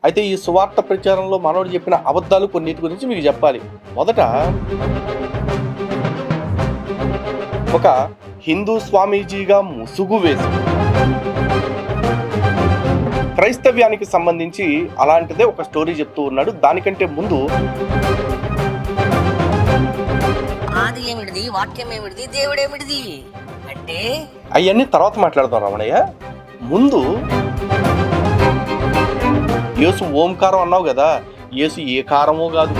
అయితే ఈ సువార్త ప్రచారంలో మనోడు చెప్పిన అబద్ధాలు కొన్నిటి గురించి మీకు చెప్పాలి. మొదట ఒక హిందూ స్వామీజీగా ముసుగు వేసి క్రైస్తవ్యానికి సంబంధించి అలాంటిదే ఒక స్టోరీ చెప్తూ ఉన్నాడు. దానికంటే ముందు ఆది ఏమిటిది, వాక్యం ఏమిటిది, దేవుడు ఏమిటిది అంటే అవన్నీ తర్వాత మాట్లాడదాం రమణయ్య. ముందు యేసు ఓంకారం అన్నావు కదా, యేసు ఏ కారమో కాదు.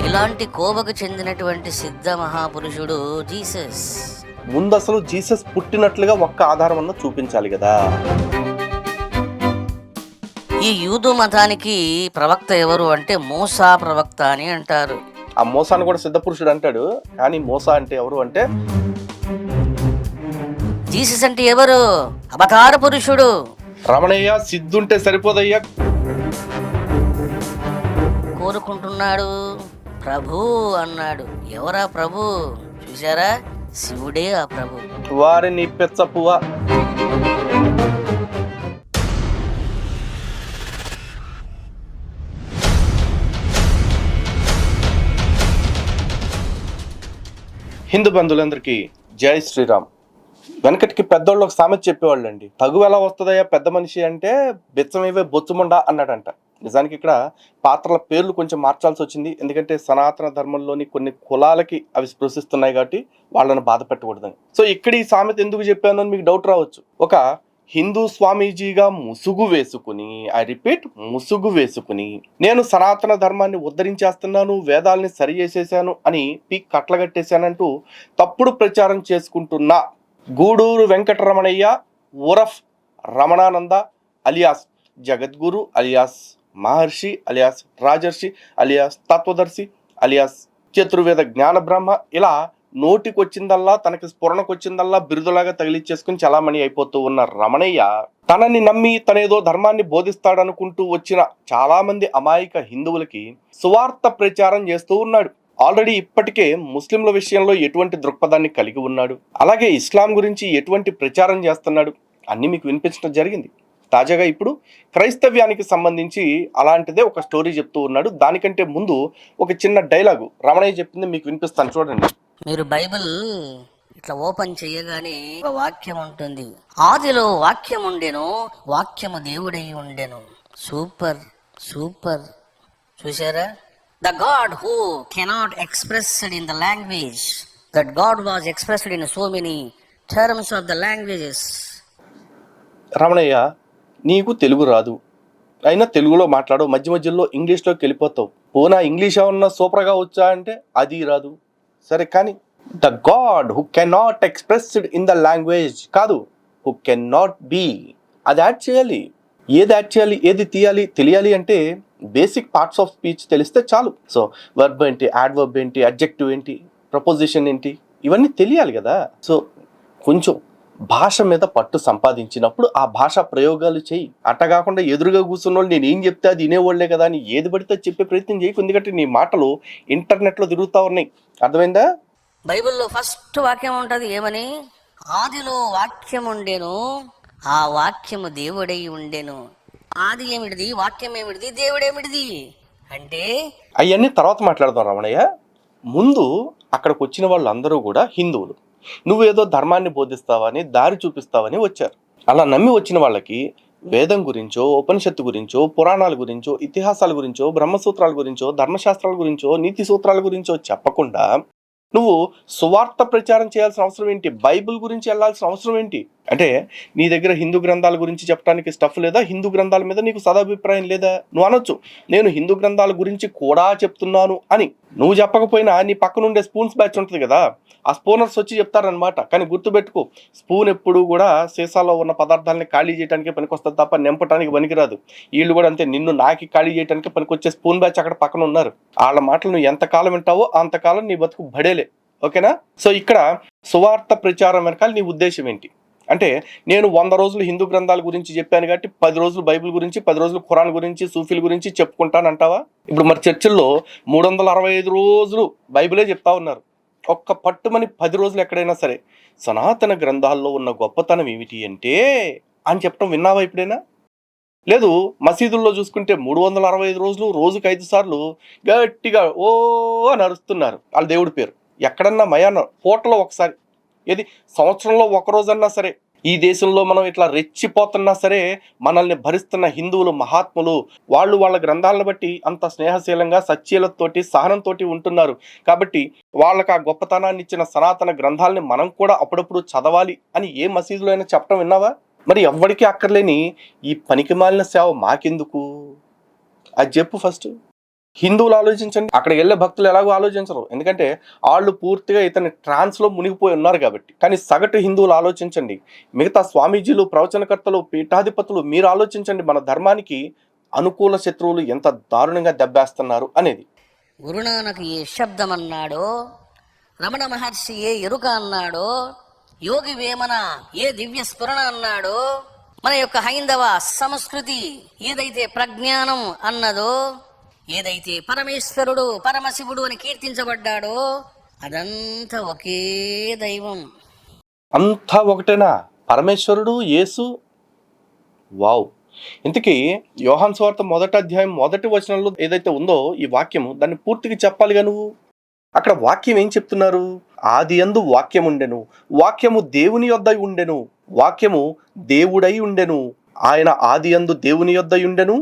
ఇలాంటి కోవకు చెందినటువంటి సిద్ధ మహాపురుషుడు జీసస్. ముందు అసలు జీసస్ పుట్టినట్లుగా ఒక్క ఆధారం అన్న చూపించాలి కదా. ఈ యూదు మతానికి ప్రవక్త ఎవరు అంటే మోసా ప్రవక్త అని అంటారు. ఆ మోసాన్ని కూడా సిద్ధ పురుషుడు అంటాడు, కానీ మోసా అంటే ఎవరు అంటే జీసస్ అంటే ఎవరు? అవతార పురుషుడు. రమణయ్య సిద్ధుంటే సరిపోదయ్యా. కోరుకుంటున్నాడు ప్రభు అన్నాడు. ఎవరా ప్రభు? చూసారా, శివుడే ఆ ప్రభు. వారిని పెచ్చపువా. హిందూ బంధువులందరికీ జై శ్రీరామ్. వెనకటికి పెద్దోళ్ళు ఒక సామెత చెప్పేవాళ్ళు అండి, తగు ఎలా వస్తుందయ్యా పెద్ద మనిషి అంటే బెచ్చమేవే బొచ్చుముండా అన్నాడంట. నిజానికి ఇక్కడ పాత్రల పేర్లు కొంచెం మార్చాల్సి వచ్చింది, ఎందుకంటే సనాతన ధర్మంలోని కొన్ని కులాలకి అవి స్పృశిస్తున్నాయి కాబట్టి వాళ్ళని బాధ పెట్టకూడదని. సో ఇక్కడ ఈ సామెత ఎందుకు చెప్పాను అని మీకు డౌట్ రావచ్చు. ఒక హిందూ స్వామీజీగా ముసుగు వేసుకుని, ఐ రిపీట్, ముసుగు వేసుకుని నేను సనాతన ధర్మాన్ని ఉద్ధరించేస్తున్నాను, వేదాల్ని సరి చేసేసాను అని పీక్ కట్లగట్టేశానంటూ తప్పుడు ప్రచారం చేసుకుంటున్నా గూడూరు వెంకటరమణయ్య ఉరఫ్ రమణానంద అలియాస్ జగద్గురు అలియాస్ మహర్షి అలియాస్ రాజర్షి అలియాస్ తత్వదర్శి అలియాస్ చతుర్వేద జ్ఞాన బ్రహ్మ, ఇలా నోటికొచ్చిందల్లా తనకి స్ఫురణకొచ్చిందల్లా బిరుదులాగా తగిలిచ్చేసుకుని చలామణి అయిపోతూ ఉన్న రమణయ్య తనని నమ్మి తనేదో ధర్మాన్ని బోధిస్తాడనుకుంటూ వచ్చిన చాలా మంది అమాయక హిందువులకి సువార్త ప్రచారం చేస్తూ ఉన్నాడు. ఆల్రెడీ ఇప్పటికే ముస్లింల విషయంలో ఎటువంటి దృక్పథాన్ని కలిగి ఉన్నాడు, అలాగే ఇస్లాం గురించి ఎటువంటి ప్రచారం చేస్తున్నాడు అన్ని మీకు వినిపించడం జరిగింది. తాజాగా ఇప్పుడు క్రైస్తవ్యానికి సంబంధించి అలాంటిదే ఒక స్టోరీ చెప్తూ ఉన్నాడు. దానికంటే ముందు ఒక చిన్న డైలాగు రమణయ్య చెప్పింది మీకు వినిపిస్తాను, చూడండి. మీరు బైబిల్ ఇట్లా ఓపెన్ చేయగానే ఒక వాక్యం ఉంటుంది. ఆదిలో వాక్యం ఉండెను, వాక్యము దేవుడై ఉండెను. Super super. చూసారా? The God who cannot express it in the language, that God was expressed in so many terms of the languages. Ramanayya, నీకు తెలుగు రాదు, అయినా తెలుగులో మాట్లాడు, మధ్య మధ్యలో ఇంగ్లీష్లోకి వెళ్ళిపోతావు. పోనా ఇంగ్లీష్ ఏమన్నా సూపర్గా వచ్చా అంటే అది రాదు. సరే, కానీ the God who cannot expressed in the language కాదు, హూ కెనాట్ బీ, అది యాడ్ చేయాలి. ఏది యాడ్ చేయాలి, ఏది తీయాలి తెలియాలి అంటే బేసిక్ పార్ట్స్ ఆఫ్ స్పీచ్ తెలిస్తే చాలు. సో వర్బ్ ఏంటి, యాడ్వర్బ్ ఏంటి, అడ్జెక్టివ్ ఏంటి, ప్రపోజిషన్ ఏంటి, ఇవన్నీ తెలియాలి కదా. సో కొంచెం భాష మీద పట్టు సంపాదించినప్పుడు ఆ భాషా ప్రయోగాలు చేయి. అట్టగాకుండా ఎదురుగా కూర్చున్న వాళ్ళు నేను ఏం చెప్తే అది వినేవాళ్లే కదా అని ఏది పడితే చెప్పే ప్రయత్నం చేయకు, ఎందుకంటే నీ మాటలు ఇంటర్నెట్లో తిరుగుతూ ఉన్నాయి. అర్థమైందా? బైబిల్లో ఫస్ట్ వాక్యం ఉంటది, ఏమని? ఆదిలో వాక్యం ఉండెను, ఆ వాక్యము దేవుడై ఉండెను. ఆది ఏమిటిది, వాక్యం ఏమిటిది, దేవుడు ఏమిటిది అంటే అవన్నీ తర్వాత మాట్లాడదాం రమణయ్య. ముందు అక్కడికి వచ్చిన వాళ్ళందరూ కూడా హిందువులు. నువ్వేదో ధర్మాన్ని బోధిస్తావని, దారి చూపిస్తావని వచ్చారు. అలా నమ్మి వచ్చిన వాళ్ళకి వేదం గురించో, ఉపనిషత్తు గురించో, పురాణాల గురించో, ఇతిహాసాల గురించో, బ్రహ్మసూత్రాల గురించో, ధర్మశాస్త్రాల గురించో, నీతి సూత్రాల గురించో చెప్పకుండా నువ్వు సువార్త ప్రచారం చేయాల్సిన అవసరం ఏంటి? బైబిల్ గురించి వెళ్ళాల్సిన అవసరం ఏంటి? అంటే నీ దగ్గర హిందూ గ్రంథాల గురించి చెప్పడానికి స్టఫ్ లేదా? హిందూ గ్రంథాల మీద నీకు సదాభిప్రాయం లేదా? నువ్వు అనొచ్చు, నేను హిందూ గ్రంథాల గురించి కూడా చెప్తున్నాను అని. నువ్వు చెప్పకపోయినా నీ పక్కనుండే స్పూన్స్ బ్యాచ్ ఉంటుంది కదా, ఆ స్పూనర్స్ వచ్చి చెప్తారనమాట. కానీ గుర్తుపెట్టుకో, స్పూన్ ఎప్పుడు కూడా సీసాలో ఉన్న పదార్థాలని ఖాళీ చేయడానికే పనికొస్తుంది తప్ప నింపడానికి పనికిరాదు. వీళ్ళు కూడా అంతే, నిన్ను నాకి ఖాళీ చేయడానికి పనికొచ్చే స్పూన్ బ్యాచ్ అక్కడ పక్కన ఉన్నారు. వాళ్ళ మాటలు నువ్వు ఎంతకాలం వింటావో అంతకాలం నీ బతుకు బడేలే. ఓకేనా? సో ఇక్కడ సువార్త ప్రచారం వెనకాల నీ ఉద్దేశం ఏంటి అంటే, నేను 100 రోజులు హిందూ గ్రంథాల గురించి చెప్పాను కాబట్టి 10 రోజులు బైబిల్ గురించి, 10 రోజులు ఖురాన్ గురించి, సూఫీల గురించి చెప్పుకుంటానంటావా? ఇప్పుడు మరి చర్చిల్లో 365 రోజులు బైబిలే చెప్తా ఉన్నారు. ఒక్క పట్టుమని 10 రోజులు ఎక్కడైనా సరే సనాతన గ్రంథాల్లో ఉన్న గొప్పతనం ఏమిటి అంటే అని చెప్పడం విన్నావా ఎప్పుడైనా? లేదు మసీదుల్లో చూసుకుంటే 365 రోజులు రోజుకు 5 సార్లు గట్టిగా ఓ అని అరుస్తున్నారు వాళ్ళ దేవుడి పేరు. ఎక్కడన్నా మయానం పూటలో ఒకసారి, ఏది సంవత్సరంలో ఒక రోజన్నా సరే, ఈ దేశంలో మనం ఇట్లా రెచ్చిపోతున్నా సరే మనల్ని భరిస్తున్న హిందువులు మహాత్ములు వాళ్ళు వాళ్ళ గ్రంథాలను బట్టి అంత స్నేహశీలంగా సత్యలతోటి సహనంతోటి ఉంటున్నారు. కాబట్టి వాళ్ళకి ఆ గొప్పతనాన్ని ఇచ్చిన సనాతన గ్రంథాలని మనం కూడా అప్పుడప్పుడు చదవాలి అని ఏ మసీదులో అయినా చెప్పడం విన్నావా? మరి ఎవ్వడికి అక్కర్లేని ఈ పనికిమాలిన సేవ మాకెందుకు? అది చెప్పు ఫస్ట్. హిందువులు ఆలోచించండి, అక్కడికి వెళ్ళే భక్తులు ఎలాగో ఆలోచించరు, ఎందుకంటే వాళ్ళు పూర్తిగా ఇతని ట్రాన్స్లో మునిగిపోయి ఉన్నారు కాబట్టి. కానీ సగటు హిందువులు ఆలోచించండి, మిగతా స్వామీజీలు, ప్రవచనకర్తలు, పీఠాధిపతులు మీరు ఆలోచించండి, మన ధర్మానికి అనుకూల శత్రువులు ఎంత దారుణంగా దెబ్బేస్తున్నారు అనేది. గురునానక్ ఏ శబ్దం అన్నాడో, రమణ మహర్షి ఏ ఎరుక అన్నాడో, యోగి వేమన ఏ దివ్య స్ఫురణ అన్నాడో, మన యొక్క హైందవ సంస్కృతి ఏదైతే ప్రజ్ఞానం అన్నదో, ఏదైతే పరమేశ్వరుడు పరమశివుడు అని కీర్తించబడ్డాడో అదంతా ఒకే దైవం. అంతా ఒకటేనా? పరమేశ్వరుడు, యేసు? వావ్! ఇంతకీ యోహాను సువార్త 1వ అధ్యాయం 1వ వచనంలో ఏదైతే ఉందో ఈ వాక్యము, దాన్ని పూర్తిగా చెప్పాలిగా నువ్వు. అక్కడ వాక్యం ఏం చెప్తున్నారు? ఆదియందు వాక్యం ఉండెను, వాక్యము దేవుని యొద్ద ఉండెను, వాక్యము దేవుడై ఉండెను, ఆయన ఆదియందు దేవుని యొద్ద ఉండెను,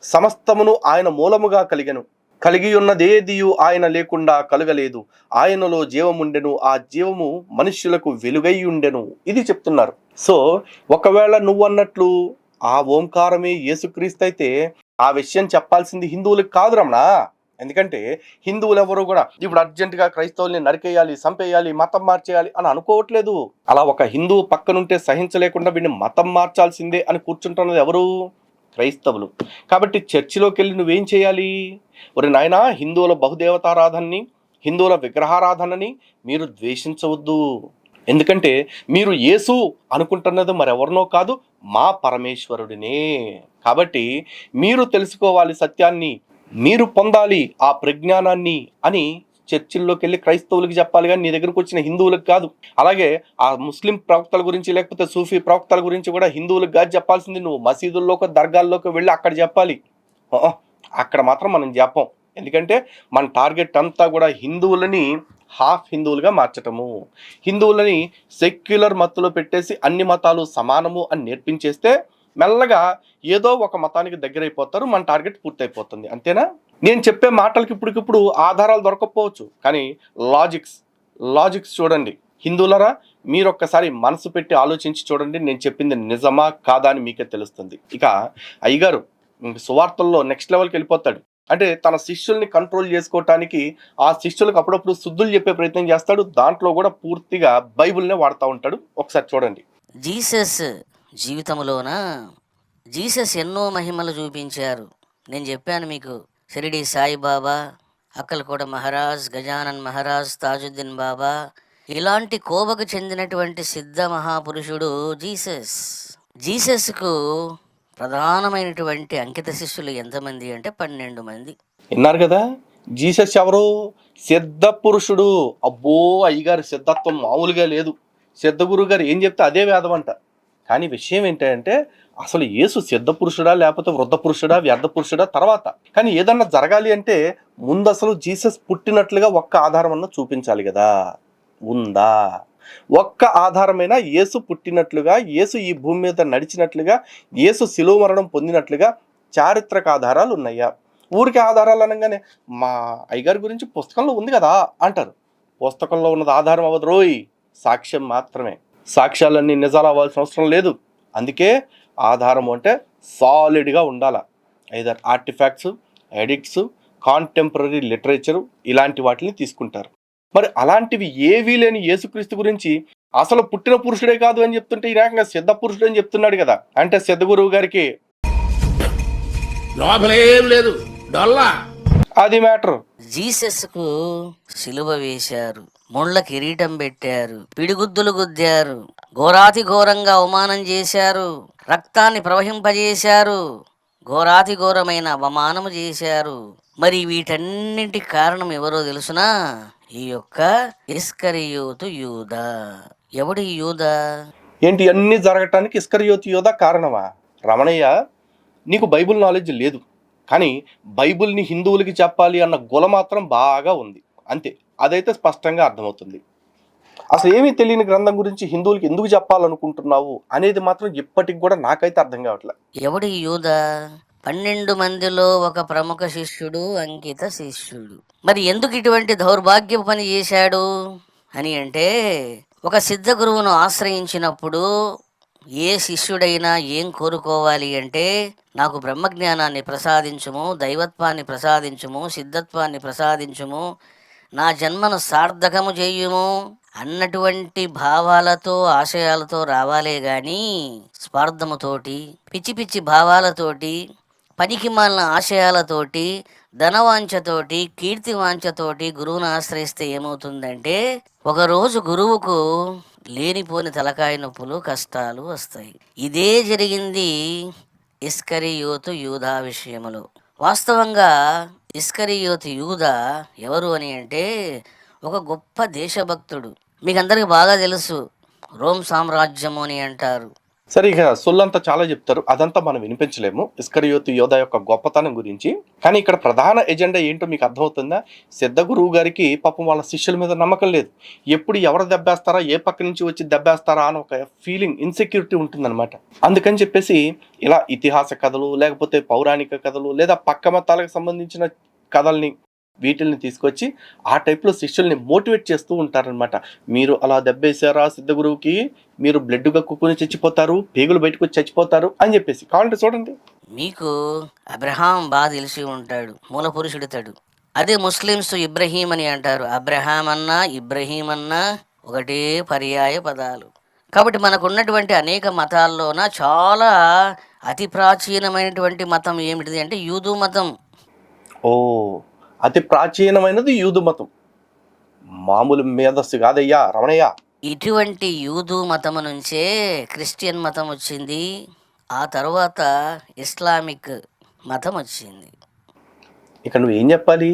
సమస్తమును ఆయన మూలముగా కలిగెను, కలిగి ఉన్నదేదియు ఆయన లేకుండా కలుగలేదు, ఆయనలో జీవముండెను, ఆ జీవము మనుష్యులకు వెలుగై ఉండెను. ఇది చెప్తున్నారు. సో ఒకవేళ నువ్వు అన్నట్లు ఆ ఓంకారమే యేసుక్రీస్తు అయితే ఆ విషయం చెప్పాల్సింది హిందువులకు కాదు రమణ. ఎందుకంటే హిందువులు ఎవరు కూడా ఇప్పుడు అర్జెంటుగా క్రైస్తవుల్ని నరికేయాలి, చంపేయాలి, మతం మార్చేయాలి అని అనుకోవట్లేదు. అలా ఒక హిందువు పక్కనుంటే సహించలేకుండా వీడిని మతం మార్చాల్సిందే అని కూర్చుంటున్నది ఎవరు? క్రైస్తవులు. కాబట్టి చర్చిలోకి వెళ్ళి నువ్వేం చేయాలి? ఒరి నాయనా, హిందువుల బహుదేవతారాధనని, హిందువుల విగ్రహారాధనని మీరు ద్వేషించవద్దు. ఎందుకంటే మీరు యేసు అనుకుంటున్నది మరెవరినో కాదు, మా పరమేశ్వరుడినే. కాబట్టి మీరు తెలుసుకోవాలి సత్యాన్ని, మీరు పొందాలి ఆ ప్రజ్ఞానాన్ని అని చర్చిల్లోకి వెళ్ళి క్రైస్తవులకి చెప్పాలి, కానీ నీ దగ్గరకు వచ్చిన హిందువులకు కాదు. అలాగే ఆ ముస్లిం ప్రవక్తల గురించి లేకపోతే సూఫీ ప్రవక్తల గురించి కూడా హిందువులకు కాదు చెప్పాల్సింది, నువ్వు మసీదుల్లోకి దర్గాల్లోకి వెళ్ళి అక్కడ చెప్పాలి. అక్కడ మాత్రం మనం చెప్పం, ఎందుకంటే మన టార్గెట్ అంతా కూడా హిందువులని హాఫ్ హిందువులుగా మార్చటము, హిందువులని సెక్యులర్ మత్తులో పెట్టేసి అన్ని మతాలు సమానము అని నేర్పించేస్తే మెల్లగా ఏదో ఒక మతానికి దగ్గరైపోతారు, మన టార్గెట్ పూర్తయిపోతుంది. అంతేనా? నేను చెప్పే మాటలకి ఇప్పటికిప్పుడు ఆధారాలు దొరకకపోవచ్చు, కానీ లాజిక్స్ చూడండి. హిందువులరా, మీరు ఒక్కసారి మనసు పెట్టి ఆలోచించి చూడండి, నేను చెప్పింది నిజమా కాదా అని మీకే తెలుస్తుంది. ఇక అయ్యగారు సువార్తల్లో నెక్స్ట్ లెవెల్కి వెళ్ళిపోతాడు. అంటే తన శిష్యుల్ని కంట్రోల్ చేసుకోవటానికి ఆ శిష్యులకు అప్పుడప్పుడు శుద్ధులు చెప్పే ప్రయత్నం చేస్తాడు. దాంట్లో కూడా పూర్తిగా బైబిల్నే వాడుతూ ఉంటాడు. ఒకసారి చూడండి. జీసస్ జీవితంలోన జీసస్ ఎన్నో మహిమలు చూపించారు. నేను చెప్పాను మీకు, షిరిడి సాయిబాబా, అక్కలకోట మహారాజ్, గజానన్ మహారాజ్, తాజుద్దీన్ బాబా, ఇలాంటి కోవకు చెందినటువంటి సిద్ధ మహాపురుషుడు జీసస్కు ప్రధానమైనటువంటి అంకిత శిష్యులు ఎంతమంది అంటే 12 మంది. విన్నారు కదా? జీసస్ ఎవరు? సిద్ధ పురుషుడు. అబ్బో అయ్యగారు సిద్ధత్వం మామూలుగా లేదు. సిద్ధ గురువు గారు ఏం చెప్తే అదే వేదం అంట. కానీ విషయం ఏంటంటే అసలు యేసు సిద్ధ పురుషుడా లేకపోతే వృద్ధ పురుషుడా వ్యర్థ పురుషుడా తర్వాత. కానీ ఏదన్నా జరగాలి అంటే ముందు అసలు జీసస్ పుట్టినట్లుగా ఒక్క ఆధారం అన్న చూపించాలి కదా. ఉందా? ఒక్క ఆధారమైన యేసు పుట్టినట్లుగా, యేసు ఈ భూమి మీద నడిచినట్లుగా, యేసు శిలువ మరణం పొందినట్లుగా చారిత్రక ఆధారాలు ఉన్నాయా? ఊరికి ఆధారాలు అనగానే మా అయ్యగారి గురించి పుస్తకంలో ఉంది కదా అంటారు. పుస్తకంలో ఉన్నది ఆధారం అవ్వదు రోయ్, సాక్ష్యం మాత్రమే. సాక్ష్యాలన్నీ నిజాలు అవ్వాల్సిన అవసరం లేదు. అందుకే ఆధారం అంటే సాలిడ్గా ఉండాల. Either artefacts, addicts, contemporary literature ఇలాంటి వాటిని తీసుకుంటారు. మరి అలాంటివి ఏవీ లేని యేసుక్రీస్తు గురించి అసలు పుట్టిన పురుషుడే కాదు అని చెప్తుంటే ఈ రకంగా సిద్ధ పురుషుడు అని చెప్తున్నాడు కదా. అంటే సిద్ధ గురువు గారికి లేదు, అది మ్యాటర్. జీసస్ కు సిలువ వేశారు, ముళ్ళ కిరీటం పెట్టారు, పిడిగుద్దులు గుద్దారు, ఘోరాతి ఘోరంగా అవమానం చేశారు, రక్తాన్ని ప్రవహింపజేశారు, ఘోరాతి ఘోరమైన అవమానము చేశారు. మరి వీటన్నింటి కారణం ఎవరో తెలుసునా? ఈ యొక్క ఇస్కరియోతు యూదా. ఎవడి యూదా? ఏంటి అన్ని జరగటానికి ఇస్కరియోతు యూదా కారణమా? రమణయ్య, నీకు బైబిల్ నాలెడ్జ్ లేదు, కానీ బైబిల్ని హిందువులకి చెప్పాలి అన్న గొల మాత్రం బాగా ఉంది, అంతే. అదైతే స్పష్టంగా అర్థమవుతుంది. అసలు ఏమీ తెలియని గ్రంథం గురించి హిందువులకి ఎందుకు చెప్పాలనుకుంటున్నావు అనేది మాత్రం ఇప్పటికి కూడా నాకైతే అర్థం కావట్లేదు. ఎవడు ఈ యూద? 12 మందిలో ఒక ప్రముఖ శిష్యుడు, అంకిత శిష్యుడు. మరి ఎందుకు ఇటువంటి దౌర్భాగ్య పని చేశాడు అని అంటే, ఒక సిద్ధ గురువును ఆశ్రయించినప్పుడు ఏ శిష్యుడైనా ఏం కోరుకోవాలి అంటే, నాకు బ్రహ్మజ్ఞానాన్ని ప్రసాదించుము, దైవత్వాన్ని ప్రసాదించుము, సిద్ధత్వాన్ని ప్రసాదించుము, నా జన్మను సార్థకము చేయుము అన్నటువంటి భావాలతో, ఆశయాలతో రావాలే గాని స్వార్థముతోటి, పిచ్చి పిచ్చి భావాలతోటి, పనికి మాలిన ఆశయాలతోటి, ధనవాంఛతోటి, కీర్తి వాంఛతోటి గురువును ఆశ్రయిస్తే ఏమవుతుందంటే, ఒకరోజు గురువుకు లేనిపోని తలకాయ నొప్పులు, కష్టాలు వస్తాయి. ఇదే జరిగింది ఇస్కరియోతు యూదా విషయంలో. వాస్తవంగా ఇస్కరియోతు యూదా ఎవరు అని అంటే, ఒక గొప్ప దేశభక్తుడు. మీకు అందరికి బాగా తెలుసు, రోమ్ సామ్రాజ్యము అని అంటారు. సరే, ఇక సొల్లంతా చాలా చెప్తారు, అదంతా మనం వినిపించలేము ఇస్కరియోతు యోధ యొక్క గొప్పతనం గురించి. కానీ ఇక్కడ ప్రధాన ఎజెండా ఏంటో మీకు అర్థమవుతుందా? సిద్ధ గురువు గారికి పాపం వాళ్ళ శిష్యుల మీద నమ్మకం లేదు. ఎప్పుడు ఎవరు దెబ్బేస్తారా, ఏ పక్క నుంచి వచ్చి దెబ్బేస్తారా అని ఒక ఫీలింగ్, ఇన్సెక్యూరిటీ ఉంటుందన్నమాట. అందుకని చెప్పేసి ఇలా ఇతిహాస కథలు, లేకపోతే పౌరాణిక కథలు, లేదా పక్క మతాలకు సంబంధించిన కథల్ని, వీటిల్ని తీసుకొచ్చి ఆ టైప్లో శిష్యుల్ని మోటివేట్ చేస్తూ ఉంటారనమాట. మీరు అలా దెబ్బేశారా సిద్ధ గురువుకి, మీరు బ్లడ్ కక్కుని చచ్చిపోతారు, పేగులు బయటకు వచ్చి చచ్చిపోతారు అని చెప్పేసి. కావాలంటే చూడండి. మీకు అబ్రహాం బాగా తెలిసి ఉంటాడు, మూల పురుషుడితాడు. అదే ముస్లిమ్స్ ఇబ్రహీం అని అంటారు. అబ్రహాం అన్నా ఇబ్రహీం అన్నా ఒకటే పర్యాయ పదాలు. కాబట్టి మనకు ఉన్నటువంటి అనేక మతాల్లోన చాలా అతి ప్రాచీనమైనటువంటి మతం ఏమిటిది అంటే యూదు మతం. ఓ, అతి ప్రాచీనమైనది యూదు మతం, మామూలు మేధస్సు కాదయ్యా రమణయ్య. ఇటువంటి యూదు మతము నుంచే క్రిస్టియన్ మతం వచ్చింది, ఆ తర్వాత ఇస్లామిక్ మతం వచ్చింది. ఇక నువ్వేం చెప్పాలి?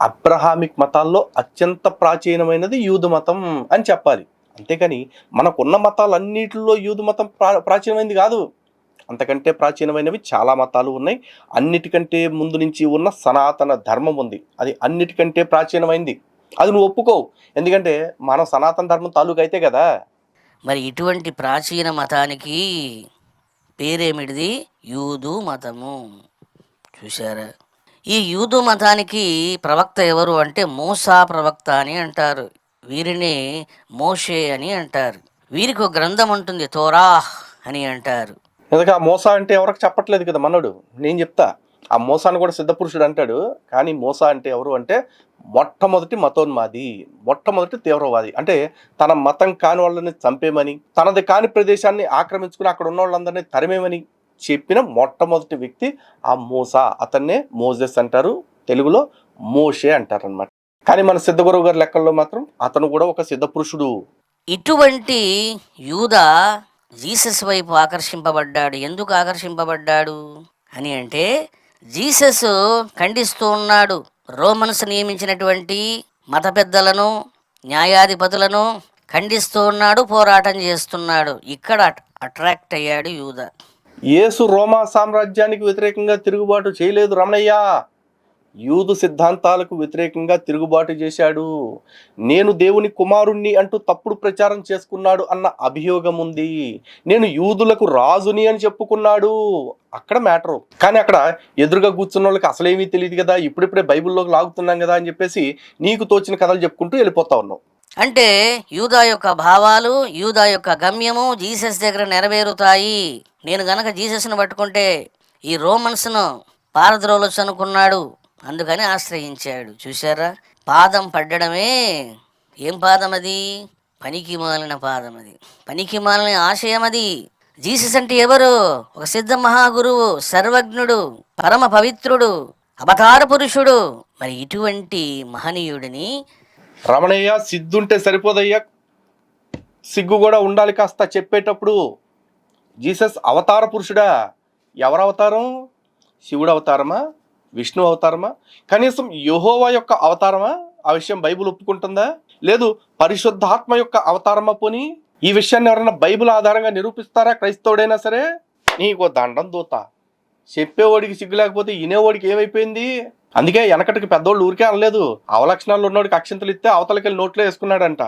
అబ్రహామిక్ మతాల్లో అత్యంత ప్రాచీనమైనది యూదు మతం అని చెప్పాలి. అంతేకాని మనకున్న మతాలన్నిటిలో యూదు మతం ప్రాచీనమైనది కాదు. అంతకంటే ప్రాచీనమైనవి చాలా మతాలు ఉన్నాయి. అన్నిటికంటే ముందు నుంచి ఉన్న సనాతన ధర్మం ఉంది, అది అన్నిటికంటే ప్రాచీనమైంది. అది నువ్వు ఒప్పుకోవు, ఎందుకంటే మనం సనాతన ధర్మం తాలూకు అయితే కదా. మరి ఇటువంటి ప్రాచీన మతానికి పేరేమిటిది? యూదు మతము. చూశారా? ఈ యూదు మతానికి ప్రవక్త ఎవరు అంటే మూసా ప్రవక్త అని అంటారు. వీరిని మోషే అని అంటారు. వీరికి ఒక గ్రంథం ఉంటుంది, తోరాహ్ అని అంటారు. ఎందుకంటే ఆ మోసా అంటే ఎవరికి చెప్పట్లేదు కదా మనోడు, నేను చెప్తా. ఆ మోసాను కూడా సిద్ధపురుషుడు అంటాడు, కానీ మోసా అంటే ఎవరు అంటే మొట్టమొదటి మతోన్మాది, మొట్టమొదటి తీవ్రవాది. అంటే తన మతం కాని వాళ్ళని చంపేమని, తనది కాని ప్రదేశాన్ని ఆక్రమించుకుని అక్కడ ఉన్న వాళ్ళందరినీ తరిమేమని చెప్పిన మొట్టమొదటి వ్యక్తి ఆ మోసా. అతన్నే మోజెస్ అంటారు, తెలుగులో మోషే అంటారు అనమాట. కానీ మన సిద్ధ గురువు గారి లెక్కల్లో మాత్రం అతను కూడా ఒక సిద్ధ పురుషుడు. ఇటువంటి యూదా జీసస్ వైపు ఆకర్షింపబడ్డాడు. ఎందుకు ఆకర్షింపబడ్డాడు అని అంటే, జీసస్ ఖండిస్తూ ఉన్నాడు రోమన్స్ నియమించినటువంటి మత పెద్దలను, న్యాయాధిపతులను ఖండిస్తూ ఉన్నాడు, పోరాటం చేస్తున్నాడు. ఇక్కడ అట్రాక్ట్ అయ్యాడు యూదా. యేసు రోమా సామ్రాజ్యానికి వ్యతిరేకంగా తిరుగుబాటు చేయలేదు రమణయ్య, యూదు సిద్ధాంతాలకు వ్యతిరేకంగా తిరుగుబాటు చేశాడు. నేను దేవుని కుమారుణ్ణి అంటూ తప్పుడు ప్రచారం చేసుకున్నాడు అన్న అభియోగం ఉంది. నేను యూదులకు రాజుని అని చెప్పుకున్నాడు, అక్కడ మ్యాటరు. కానీ అక్కడ ఎదురుగా కూర్చున్న వాళ్ళకి అసలేమీ తెలియదు కదా, ఇప్పుడిప్పుడే బైబిల్లోకి లాగుతున్నాం కదా అని చెప్పేసి నీకు తోచిన కథలు చెప్పుకుంటూ వెళ్ళిపోతా ఉన్నావు. అంటే యూదా యొక్క భావాలు, యూదా యొక్క గమ్యము జీసస్ దగ్గర నెరవేరుతాయి. నేను గనక జీసస్ను పట్టుకుంటే ఈ రోమన్స్ను పారద్రోలొచ్చు అనుకున్నాడు, అందుకని ఆశ్రయించాడు. చూశారా? పాదం పడ్డడమే. ఏం పాదం అది? పనికి మాలిన పాదం అది, పనికి మాలిన ఆశయం అది. జీసస్ అంటే ఎవరు? ఒక సిద్ధ మహాగురువు, సర్వజ్ఞుడు, పరమ పవిత్రుడు, అవతార పురుషుడు. మరి ఇటువంటి మహనీయుడిని రమణయ్య, సిద్ధుంటే సరిపోదయ్యా, సిగ్గు కూడా ఉండాలి కాస్త చెప్పేటప్పుడు. జీసస్ అవతార పురుషుడా? ఎవరు అవతారం? శివుడు అవతారమా, విష్ణు అవతారమా, కనీసం యెహోవా యొక్క అవతారమా? ఆ విషయం బైబిల్ ఒప్పుకుంటుందా? లేదు పరిశుద్ధాత్మ యొక్క అవతారమా? పోనీ ఈ విషయాన్ని ఎవరైనా బైబిల్ ఆధారంగా నిరూపిస్తారా? క్రైస్తవుడైనా సరే నీకో దండం దూత. చెప్పేవాడికి సిగ్గు లేకపోతే వినేవాడికి ఏమైపోయింది? అందుకే వెనకటికి పెద్దోళ్ళు ఊరికే అనలేదు. అవలక్షణాలు ఉన్నోడికి అక్షింతలు ఇస్తే అవతలకెళ్ళి నోట్లో వేసుకున్నాడంట.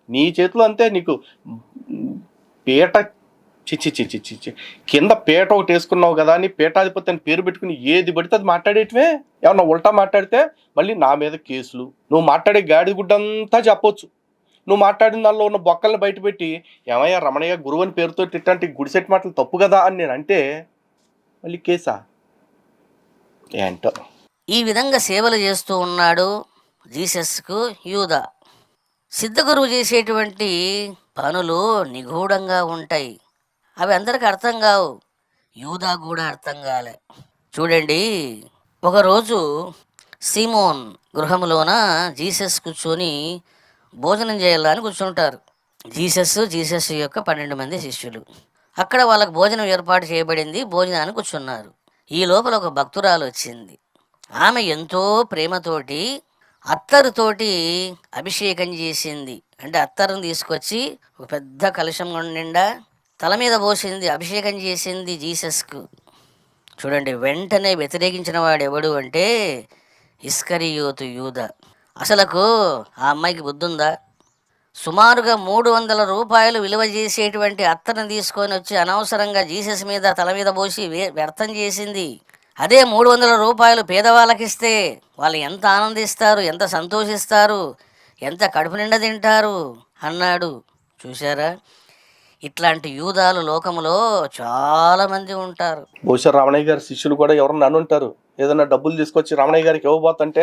నీ చేతిలో అంతే. నీకు పీట చిచ్చి చిచ్చి చిచ్చి కింద పీట ఒకటి వేసుకున్నావు కదా అని పీఠాధిపతి అని పేరు పెట్టుకుని ఏది పడితే అది మాట్లాడేటివే. ఏమన్నా ఉల్టా మాట్లాడితే మళ్ళీ నా మీద కేసులు. నువ్వు మాట్లాడే గాడి గుడ్డంతా చెప్పొచ్చు. నువ్వు మాట్లాడిన దానిలో ఉన్న బొక్కల్ని బయటపెట్టి ఏమయ్యా రమణయ్య గురువు అని పేరుతో ఇట్లాంటి గుడిసెట్ మాటలు తప్పు కదా అని నేను అంటే మళ్ళీ కేసా ఏంటో. ఈ విధంగా సేవలు చేస్తూ ఉన్నాడు జీసస్కు యూదా. సిద్ధగురువు చేసేటువంటి పనులు నిగూఢంగా ఉంటాయి. అవి అందరికి అర్థం కావు. యూదా కూడా అర్థం కాలే. చూడండి, ఒకరోజు సీమోన్ గృహంలోన జీసస్ కూర్చొని భోజనం చేయాలని కూర్చుంటారు. జీసస్ యొక్క 12 మంది శిష్యులు. అక్కడ వాళ్ళకు భోజనం ఏర్పాటు చేయబడింది. భోజనానికి కూర్చున్నారు. ఈ లోపల ఒక భక్తురాలు వచ్చింది. ఆమె ఎంతో ప్రేమతోటి అత్తరుతోటి అభిషేకం చేసింది. అంటే అత్తరుని తీసుకొచ్చి ఒక పెద్ద కలశం నిండా తల మీద పోసింది, అభిషేకం చేసింది జీసస్కు. చూడండి, వెంటనే వ్యతిరేకించిన వాడు ఎవడు అంటే ఇస్కరియోతు యూదా. అసలకు ఆ అమ్మాయికి బుద్ధి ఉందా? సుమారుగా 300 రూపాయలు విలువ చేసేటువంటి అత్తను తీసుకొని వచ్చి అనవసరంగా జీసస్ మీద తల మీద పోసి వ్యర్థం చేసింది. అదే 300 రూపాయలు పేదవాళ్ళకిస్తే వాళ్ళు ఎంత ఆనందిస్తారు, ఎంత సంతోషిస్తారు, ఎంత కడుపు నిండా తింటారు అన్నాడు. చూశారా? ఇట్లాంటి యూదాలు లోకంలో చాలా మంది ఉంటారు. బహుశా రమణయ్య గారి శిష్యులు కూడా ఎవరన్నా అనుంటారు. ఏదన్నా డబ్బులు తీసుకొచ్చి రమణయ్య గారికి ఇవ్వబోతుంటే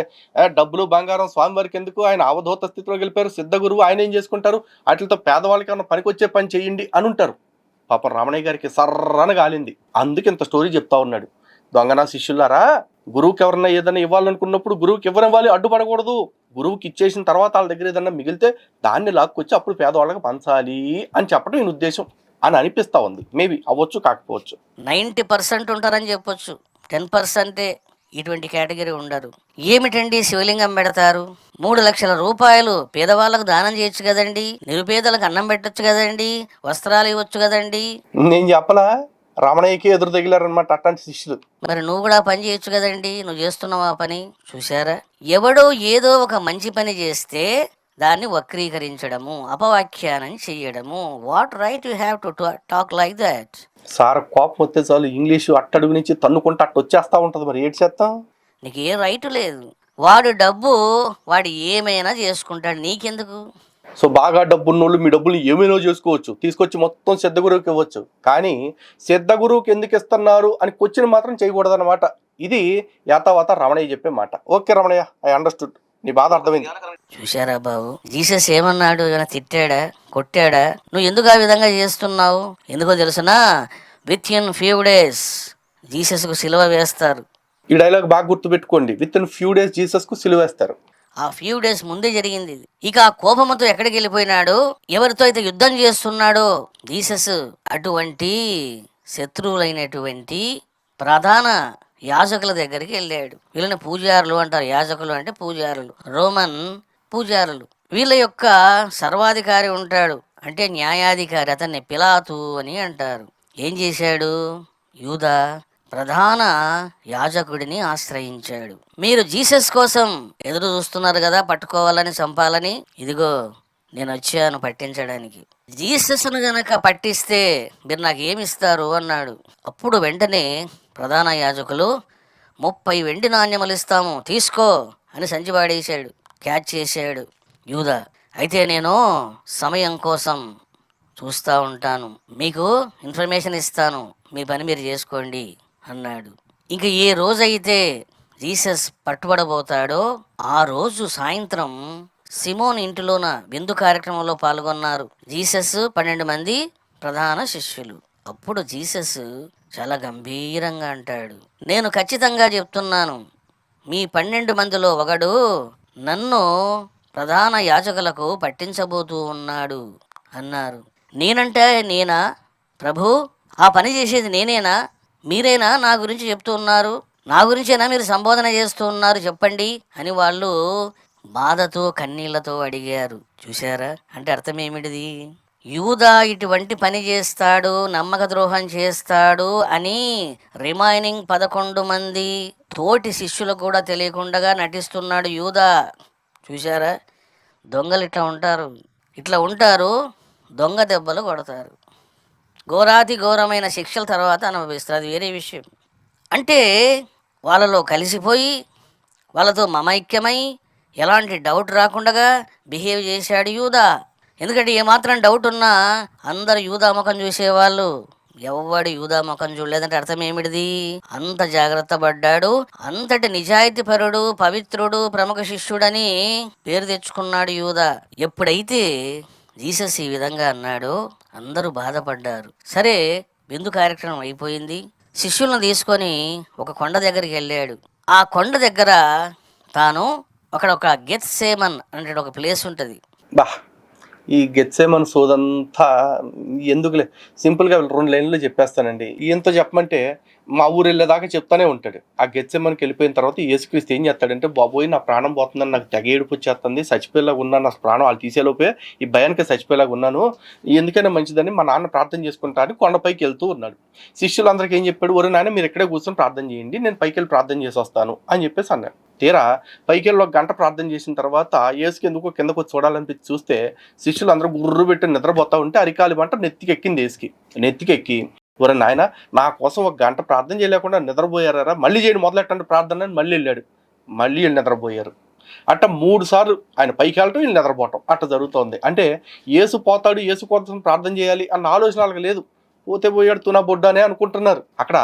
డబ్బులు బంగారం స్వామివారికి ఎందుకు, ఆయన అవధూత స్థితిలో గెలిపారు, సిద్ధ గురువు, ఆయన ఏం చేసుకుంటారు, వాటితో పేదవాళ్ళకి ఏమన్నా పనికొచ్చే పని చేయండి అని ఉంటారు. పాపం రమణయ్య గారికి సర్రన గాలింది. అందుకు ఇంత స్టోరీ చెప్తా ఉన్నాడు. దొంగనా శిష్యులారా, గురువుకి ఎవరన్నా ఏదైనా ఇవ్వాలనుకున్నప్పుడు గురువుకి ఇవ్వనివ్వాలి, అడ్డుపడకూడదు. గురువుకి ఇచ్చేసిన తర్వాత వాళ్ళ దగ్గర ఏదన్నా మిగిలితే దాన్ని లాక్కొచ్చి అప్పుడు పేదవాళ్ళకి పంచాలి అని చెప్పడం ఈయన ఉద్దేశం అని అనిపిస్తా ఉంది. మేబీ అవ్వచ్చు, కాకపోవచ్చు. 90% ఉంటారని చెప్పొచ్చు. 10% ఇటువంటి కేటగిరీ ఉండరు. ఏమిటండి శివలింగం పెడతారు, 3 లక్షల రూపాయలు పేదవాళ్ళకు దానం చేయొచ్చు కదండి, నిరుపేదలకు అన్నం పెట్టొచ్చు కదండి, వస్త్రాలు ఇవ్వచ్చు కదండి. నేను చెప్పలా, రమణయ్యకి ఎదురు తగిలారనమాట అట్లాంటి శిష్యులు. మరి నువ్వు కూడా పని చేయొచ్చు కదండి, నువ్వు చేస్తున్నావు ఆ పని. చూసారా? ఎవడో ఏదో ఒక మంచి పని చేస్తే దాన్ని వక్రీకరించడము, అపవాఖ్యానం చెయ్యడము. What right you have to talk like that? Sir కోపం వస్తే చాలు ఇంగ్లీషు అట్టడుగు నుంచి తన్నుకుంటే అట్ట వచ్చేస్తా ఉంటది. మరి ఏడు చేస్తాం? నీకు ఏ రైటు లేదు. వాడు డబ్బు వాడు ఏమైనా చేసుకుంటాడు, నీకెందుకు? సో బాగా డబ్బున్నోళ్ళు మీ డబ్బులు ఏమైనా చేసుకోవచ్చు, తీసుకొచ్చి మొత్తం సిద్ధ గురువుకి ఇవ్వచ్చు. కానీ సిద్ధ గురువుకి ఎందుకు ఇస్తున్నారు అని క్వశ్చన్ మాత్రం చేయకూడదు అనమాట. ఇది యాతావాత రమణయ్య చెప్పే మాట. ఓకే రమణయ్య, ఐ అండర్స్టూడ్, నీ బాధ అర్థమైంది. చూశారా బాబు, జీసస్ ఏమన్నాడు? ఏమైనా తిట్టాడా, కొట్టాడా? నువ్వు ఎందుకు ఆ విధంగా చేస్తున్నావు? ఎందుకో తెలుసునా? విత్ ఇన్ ఫ్యూ డేస్ జీసస్కు సిలువ వేస్తారు. ఈ డైలాగ్ బాగా గుర్తుపెట్టుకోండి. With in few days Jesus కు సిలువ వేస్తారు. ఆ ఫ్యూ డేస్ ముందే జరిగింది ఇది. ఇక ఆ కోపంతో ఎక్కడికి వెళ్ళిపోయినాడు? ఎవరితో అయితే యుద్ధం చేస్తున్నాడో జీసస్ అటువంటి శత్రువులైనటువంటి ప్రధాన యాజకుల దగ్గరికి వెళ్ళాడు. వీళ్ళని పూజారులు అంటారు. యాజకులు అంటే పూజారులు, రోమన్ పూజారులు. వీళ్ళ యొక్క సర్వాధికారి ఉంటాడు, అంటే న్యాయాధికారి. అతన్ని పిలాతు అని అంటారు. ఏం చేశాడు? యూదా ప్రధాన యాజకుడిని ఆశ్రయించాడు. మీరు జీసస్ కోసం ఎదురు చూస్తున్నారు కదా, పట్టుకోవాలని, చంపాలని. ఇదిగో నేను వచ్చాను పట్టించడానికి. జీసస్ను గనక పట్టిస్తే మీరు నాకు ఏమిస్తారు అన్నాడు. అప్పుడు వెంటనే ప్రధాన యాజకులు 30 వెండి నాణ్యములు ఇస్తాము, తీసుకో అని సంచి పాడేశాడు. క్యాచ్ చేశాడు యూదా. అయితే నేను సమయం కోసం చూస్తూ ఉంటాను, మీకు ఇన్ఫర్మేషన్ ఇస్తాను, మీ పని మీరు చేసుకోండి అన్నాడు. ఇంక ఏ రోజైతే జీసస్ పట్టుబడబోతాడో ఆ రోజు సాయంత్రం సిమోన్ ఇంటిలోన విందు కార్యక్రమంలో పాల్గొన్నారు జీసస్, 12 మంది ప్రధాన శిష్యులు. అప్పుడు జీసస్ చాలా గంభీరంగా అంటాడు, నేను ఖచ్చితంగా చెప్తున్నాను, మీ 12 మందిలో ఒకడు నన్ను ప్రధాన యాజకులకు పట్టించబోతూ ఉన్నాడు అన్నారు. నేనంటే నేనా ప్రభు? ఆ పని చేసేది నేనేనా? మీరేనా నా గురించి చెప్తూ ఉన్నారు? నా గురించేనా మీరు సంబోధన చేస్తూ ఉన్నారు? చెప్పండి అని వాళ్ళు బాధతో కన్నీళ్లతో అడిగారు. చూశారా? అంటే అర్థం ఏమిటిది? యూదా ఇటువంటి పని చేస్తాడు, నమ్మక ద్రోహం చేస్తాడు అని రిమైనింగ్ 11 మంది తోటి శిష్యులకు కూడా తెలియకుండా నటిస్తున్నాడు యూదా. చూశారా? దొంగలు ఇట్లా ఉంటారు, ఇట్లా ఉంటారు, దొంగ దెబ్బలు కొడతారు, ఘోరాతి ఘోరమైన శిక్షల తర్వాత అనుభవిస్తారు, అది వేరే విషయం. అంటే వాళ్ళలో కలిసిపోయి వాళ్ళతో మమైక్యమై ఎలాంటి డౌట్ రాకుండా బిహేవ్ చేశాడు యూదా. ఎందుకంటే ఏమాత్రం డౌట్ ఉన్నా అందరు యూదా ముఖం చూసేవాళ్ళు, ఎవడు యూదా ముఖం చూడలేదంటే అర్థం ఏమిటిది? అంత జాగ్రత్త పడ్డాడు, అంతటి నిజాయితీ పరుడు, పవిత్రుడు, ప్రముఖ శిష్యుడని పేరు తెచ్చుకున్నాడు యూదా. ఎప్పుడైతే జీసస్ ఈ విధంగా అన్నాడో అందరూ బాధపడ్డారు. సరే, విందు కార్యక్రమం అయిపోయింది. శిష్యులను తీసుకొని ఒక కొండ దగ్గరికి వెళ్ళాడు. ఆ కొండ దగ్గర తాను అక్కడ ఒక గెత్సేమన్ అనే ఒక ప్లేస్ ఉంటుంది. బా, ఈ గెత్సేమన్ సోదంతా ఎందుకులే, సింపుల్గా 2 లైన్లో చెప్పేస్తానండి. ఈయంతో చెప్పమంటే మా ఊరు వెళ్ళేదాకా చెప్తానే ఉంటాడు. ఆ గెత్సేమన్కి వెళ్ళిపోయిన తర్వాత యేసుక్రీస్తు ఏం చేస్తాడంటే, బాబోయ్ నా ప్రాణం పోతుందని నాకు తెగ ఏడుపు వచ్చేస్తుంది, చచ్చిపోయేలాగా ఉన్నాను, నా ప్రాణం వాళ్ళు తీసేలోపే ఈ భయానికి చచ్చిపోయేలాగా ఉన్నాను, ఎందుకైనా మంచిదని మా నాన్న ప్రార్థన చేసుకుంటా అని కొండపైకి వెళ్తూ ఉన్నాడు. శిష్యులందరికీ ఏం చెప్పాడు, ఒరే నాయన మీరు ఎక్కడే కూర్చొని ప్రార్థన చేయండి, నేను పైకి వెళ్ళి ప్రార్థన చేసి వస్తాను అని చెప్పేసి అన్నాడు. తీరా పైకి వెళ్ళి 1 గంట ప్రార్థన చేసిన తర్వాత యేసుకి ఎందుకో కిందకు వచ్చి చూడాలనిపించి చూస్తే శిష్యులు అందరూ గుర్రు పెట్టి నిద్రపోతా ఉంటే అరికాలి మంట నెత్తికెక్కింది యేసుకి. నెత్తికెక్కి, ఒరే నాయన నా కోసం 1 గంట ప్రార్థన చేయలేకుండా నిద్రపోయారా, మళ్ళీ చేయండి మొదలెట్టండి ప్రార్థన అని మళ్ళీ వెళ్ళాడు. మళ్ళీ వీళ్ళు నిద్రపోయారు. అట్ట 3 సార్లు ఆయన పైకి వెళ్ళటం, వీళ్ళు నిద్రపోవటం అట్ట జరుగుతోంది. అంటే యేసు పోతాడు, యేసు కోసం ప్రార్థన చేయాలి అన్న ఆలోచన వాళ్ళకి లేదు. పోతే పోయాడు తునా బొడ్డానే అనుకుంటున్నారు. అక్కడ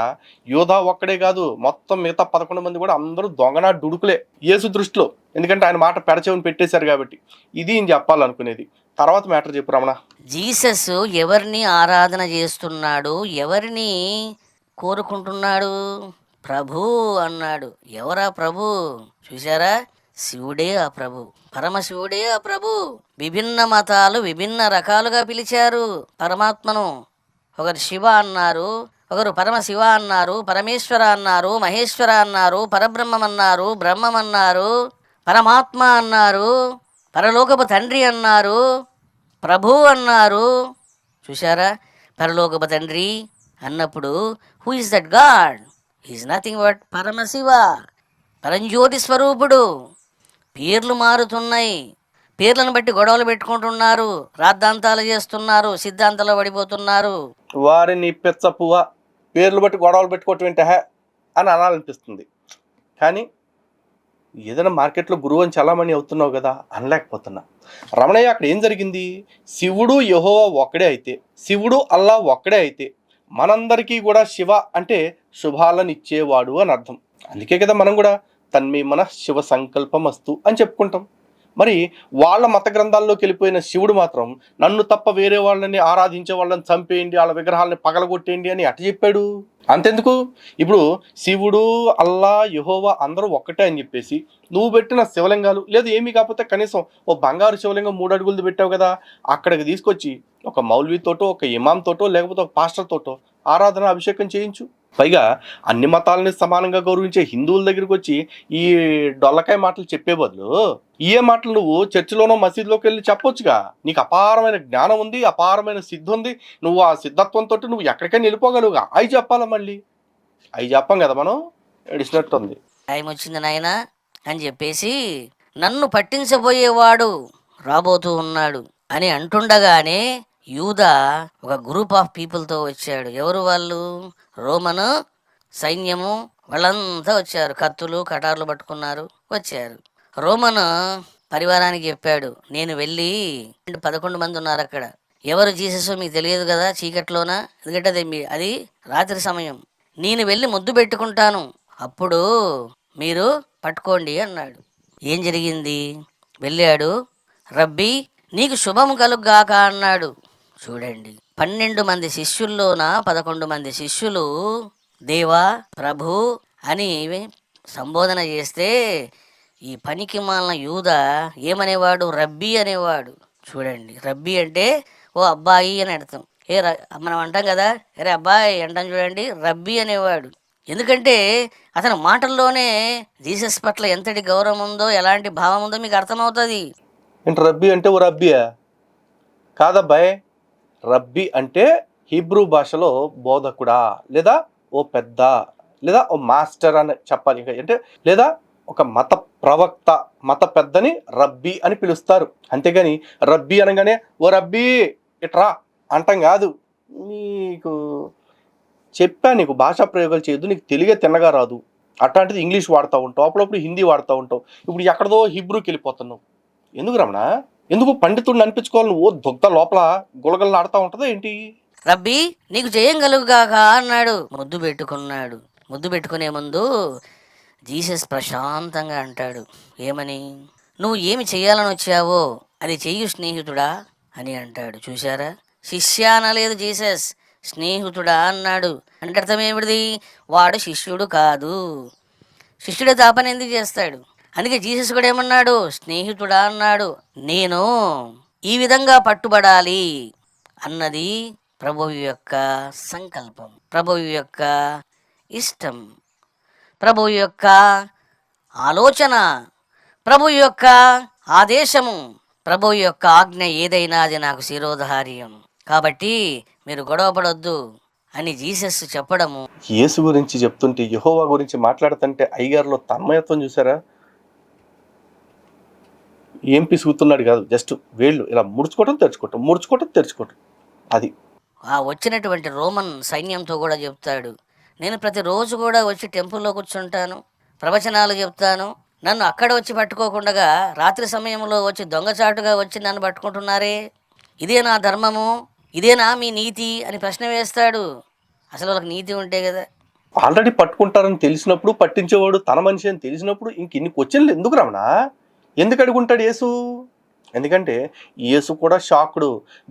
యోధా ఒక్కడే కాదు, మొత్తం మిగతా 11 మంది కూడా అందరూ దొంగనా డుడుకులే యేసు దృష్టిలో. ఎందుకంటే ఆయన మాట పెడచెవిని పెట్టేశారు కాబట్టి. ఇది ఈయన చెప్పాలనుకునేది. తర్వాత మ్యాటర్ చెప్పు రమణ. జీసస్ ఎవరిని ఆరాధన చేస్తున్నాడు, ఎవరిని కోరుకుంటున్నాడు? ప్రభు అన్నాడు. ఎవరా ప్రభు? చూసారా? శివుడే ఆ ప్రభు, పరమశివుడే ఆ ప్రభు. విభిన్న మతాలు విభిన్న రకాలుగా పిలిచారు పరమాత్మను. ఒకరు శివ అన్నారు, ఒకరు పరమశివ అన్నారు, పరమేశ్వర అన్నారు, మహేశ్వర అన్నారు, పరబ్రహ్మం అన్నారు, బ్రహ్మం అన్నారు, పరమాత్మ అన్నారు, పరలోకపు తండ్రి అన్నారు, ప్రభు అన్నారు. చూశారా? పరలోకపు తండ్రి అన్నప్పుడు who is that god? Is nothing but Paramashiva, పరంజ్యోతి స్వరూపుడు. పేర్లు మారుతున్నాయి, పేర్లను బట్టి గొడవలు పెట్టుకుంటున్నారు, రాద్ధాంతాలు చేస్తున్నారు, సిద్ధాంతాలు పడిపోతున్నారు. వారిని పెచ్చపువ, పేర్లు బట్టి గొడవలు పెట్టుకోవటం ఏంటే అని అనాలనిపిస్తుంది. కానీ ఏదైనా మార్కెట్లో గురువు అని చలామణి అవుతున్నావు కదా, అనలేకపోతున్నా. రమణయ్య, అక్కడ ఏం జరిగింది? శివుడు యెహోవా ఒక్కడే అయితే, శివుడు అల్లా ఒక్కడే అయితే మనందరికీ కూడా శివ అంటే శుభాలను ఇచ్చేవాడు అని అర్థం. అందుకే కదా మనం కూడా తన్మే మన శివ సంకల్పం అస్తు అని చెప్పుకుంటాం. మరి వాళ్ళ మత గ్రంథాల్లోకి వెళ్ళిపోయిన శివుడు మాత్రం నన్ను తప్ప వేరే వాళ్ళని ఆరాధించే వాళ్ళని చంపేయండి, వాళ్ళ విగ్రహాలని పగలగొట్టేయండి అని అటు చెప్పాడు. అంతెందుకు, ఇప్పుడు శివుడు అల్లా యెహోవా అందరూ ఒక్కటే అని చెప్పేసి నువ్వు పెట్టిన శివలింగాలు లేదు ఏమీ కాకపోతే కనీసం ఓ బంగారు శివలింగం 3 అడుగులది పెట్టావు కదా, అక్కడికి తీసుకొచ్చి ఒక మౌల్వీతోటో, ఒక ఇమాం తోటో, లేకపోతే ఒక పాస్టర్ తోటో ఆరాధన అభిషేకం చేయించు. పైగా అన్ని మతాలని సమానంగా గౌరవించే హిందువుల దగ్గరికి వచ్చి ఈ డొల్లకాయ మాటలు చెప్పే బదులు ఏ మాటలు నువ్వు చర్చిలోనో మసీదులోకి వెళ్ళి చెప్పొచ్చుగా. నీకు అపారమైన జ్ఞానం ఉంది, అపారమైన సిద్ధి ఉంది, నువ్వు ఆ సిద్ధత్వంతో నువ్వు ఎక్కడికైనా వెళ్ళిపోగలుగుగా. అవి చెప్పాలా? మళ్ళీ అవి చెప్పాం కదా మనం, ఏడిసినట్టుంది. టైం వచ్చింది నాయన అని చెప్పేసి నన్ను పట్టించబోయేవాడు రాబోతూ ఉన్నాడు అని అంటుండగానే యూదా ఒక గ్రూప్ ఆఫ్ పీపుల్తో వచ్చాడు. ఎవరు వాళ్ళు? రోమన్ సైన్యము వాళ్ళంతా వచ్చారు, కత్తులు కటార్లు పట్టుకున్నారు, వచ్చారు. రోమన్ పరివారానికి చెప్పాడు, నేను వెళ్ళి 11 మంది ఉన్నారు అక్కడ, ఎవరు జీసస్ మీకు తెలియదు కదా చీకట్లోన, ఎందుకంటే అది రాత్రి సమయం, నేను వెళ్ళి ముద్దు పెట్టుకుంటాను, అప్పుడు మీరు పట్టుకోండి అన్నాడు. ఏం జరిగింది? వెళ్ళాడు, రబ్బీ నీకు శుభము కలుగ్గాక అన్నాడు. చూడండి, 12 మంది శిష్యుల్లోన 11 మంది శిష్యులు దేవా ప్రభు అని సంబోధన చేస్తే ఈ పనికి మాలిన యూదా ఏమనేవాడు? రబ్బీ అనేవాడు. చూడండి, రబ్బీ అంటే ఓ అబ్బాయి అని అర్థం. మనం అంటాం కదా, అరే అబ్బాయి అంటాం చూడండి, రబ్బీ అనేవాడు. ఎందుకంటే అతని మాటల్లోనే జీసస్ పట్ల ఎంతటి గౌరవం ఉందో, ఎలాంటి భావం ఉందో మీకు అర్థమవుతుంది. ఏంటి రబ్బీ అంటే? ఓ రబ్బీయా? కాదబ్బాయ్, రబ్బీ అంటే హీబ్రూ భాషలో బోధకుడా, లేదా ఓ పెద్ద, లేదా ఓ మాస్టర్ అని చెప్పాలి. అంటే లేదా ఒక మత ప్రవక్త, మత పెద్దని రబ్బీ అని పిలుస్తారు. అంతేగాని రబ్బీ అనగానే ఓ రబ్బీ ఇట్రా అంటాం కాదు. నీకు చెప్పా, నీకు భాషా ప్రయోగాలు చేయొద్దు, నీకు తెలుగే తిన్నగా రాదు, అట్లాంటిది ఇంగ్లీష్ వాడుతూ ఉంటావు, అప్పుడప్పుడు హిందీ వాడుతూ ఉంటావు, ఇప్పుడు ఎక్కడదో హిబ్రూకి వెళ్ళిపోతున్నావు. ఎందుకు రమణ? ఎందుకు పండితుడిని అనిపించుకోవాలి? నువ్వు దుగ్ధ లోపల గులగలు ఆడుతూ ఉంటుందా ఏంటి? రబ్బీ నీకు జయం కలుగుగాక అన్నాడు. ముద్దు పెట్టుకున్నాడు. ముద్దు పెట్టుకునే ముందు జీసస్ ప్రశాంతంగా అంటాడు, ఏమని? నువ్వు ఏమి చెయ్యాలని వచ్చావో అది చెయ్యు స్నేహితుడా అని అంటాడు. చూశారా, శిష్య అనలేదు జీసస్, స్నేహితుడా అన్నాడు. అంటే అర్థం ఏమిటిది? వాడు శిష్యుడు కాదు. శిష్యుడే తాపని ఎందుకు చేస్తాడు? అందుకే జీసస్ కూడా ఏమన్నాడు? స్నేహితుడా అన్నాడు. నేను ఈ విధంగా పట్టుబడాలి అన్నది ప్రభువు యొక్క సంకల్పం, ప్రభువు యొక్క ఇష్టం, ప్రభువు యొక్క ఆలోచన, ప్రభువు యొక్క ఆదేశము, ప్రభువు యొక్క ఆజ్ఞ ఏదైనా అది నాకు శిరోధార్యం. కాబట్టి మీరు గొడవపడొద్దు అని జీసస్ చెప్పడము. యేసు గురించి చెప్తుంటే, యెహోవా గురించి మాట్లాడుతుంటే అయ్యగారిలో తన్మయత్వం చూసారా? ఏం పిసుగుతున్నాడు కాదు, జస్ట్ వేళ్ళు ఇలా ముడుచుకోవటం తెరుచుకోవటం, ముడుచుకోవటం తెరుచుకోవటం. అది ఆ వచ్చినటువంటి రోమన్ సైన్యంతో కూడా చెప్తాడు, నేను ప్రతిరోజు కూడా వచ్చి టెంపుల్లో కూర్చుంటాను, ప్రవచనాలు చెప్తాను, నన్ను అక్కడ వచ్చి పట్టుకోకుండా రాత్రి సమయంలో వచ్చి దొంగచాటుగా వచ్చి నన్ను పట్టుకుంటున్నారే, ఇదే నా ధర్మము, ఇదేనా మీ నీతి అని ప్రశ్న వేస్తాడు. అసలు వాళ్ళకి నీతి ఉంటే కదా. ఆల్రెడీ పట్టుకుంటారని తెలిసినప్పుడు, పట్టించేవాడు తన మనిషి అని తెలిసినప్పుడు ఇంక ఇన్ని క్వశ్చన్లు ఎందుకు రమణ? ఎందుకు అడుగుంటాడు యేసు? ఎందుకంటే యేసు కూడా షాక్డు.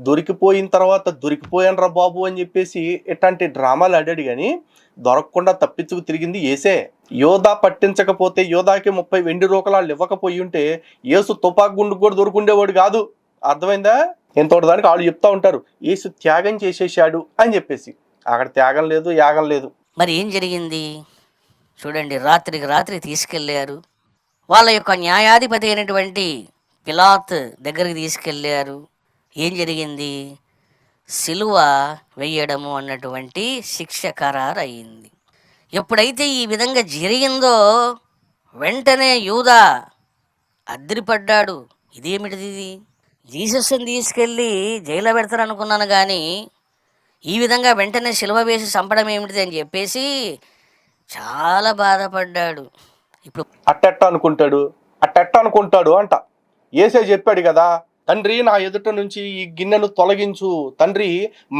దొరికిపోయిన తర్వాత దొరికిపోయాను రా బాబు అని చెప్పేసి ఇట్లాంటి డ్రామాలు ఆడాడు, కానీ దొరకకుండా తప్పించుకు తిరిగింది యేసే. యోధా పట్టించకపోతే, యోధాకి 30 వెండి రూకలాలు ఇవ్వకపోయి ఉంటే యేసు తుపాకు గుండు కూడా దొరుకుండేవాడు కాదు. అర్థమైందా? ఎంతోటి దానికి వాళ్ళు చెప్తా ఉంటారు, యేసు త్యాగం చేసేసాడు అని చెప్పేసి. అక్కడ త్యాగం లేదు, యాగం లేదు. మరి ఏం జరిగింది చూడండి. రాత్రికి రాత్రి తీసుకెళ్ళారు. వాళ్ళ యొక్క న్యాయాధిపతి అయినటువంటి పిలాత్ దగ్గరికి తీసుకెళ్ళారు. ఏం జరిగింది? సిలువ వేయడము అన్నటువంటి శిక్ష ఖరారు అయింది. ఎప్పుడైతే ఈ విధంగా జరిగిందో వెంటనే యూదా అదిరిపడ్డాడు. ఇదేమిటిది? జీసస్ని తీసుకెళ్ళి జైల్లో పెడతారు అనుకున్నాను, కానీ ఈ విధంగా వెంటనే సిలువ వేసి చంపడం ఏమిటిది అని చెప్పేసి చాలా బాధపడ్డాడు. ఇప్పుడు అట్టెట్ట అనుకుంటాడు అంట. యేసే చెప్పాడు కదా, తండ్రి నా ఎదుట నుంచి ఈ గిన్నెను తొలగించు, తండ్రి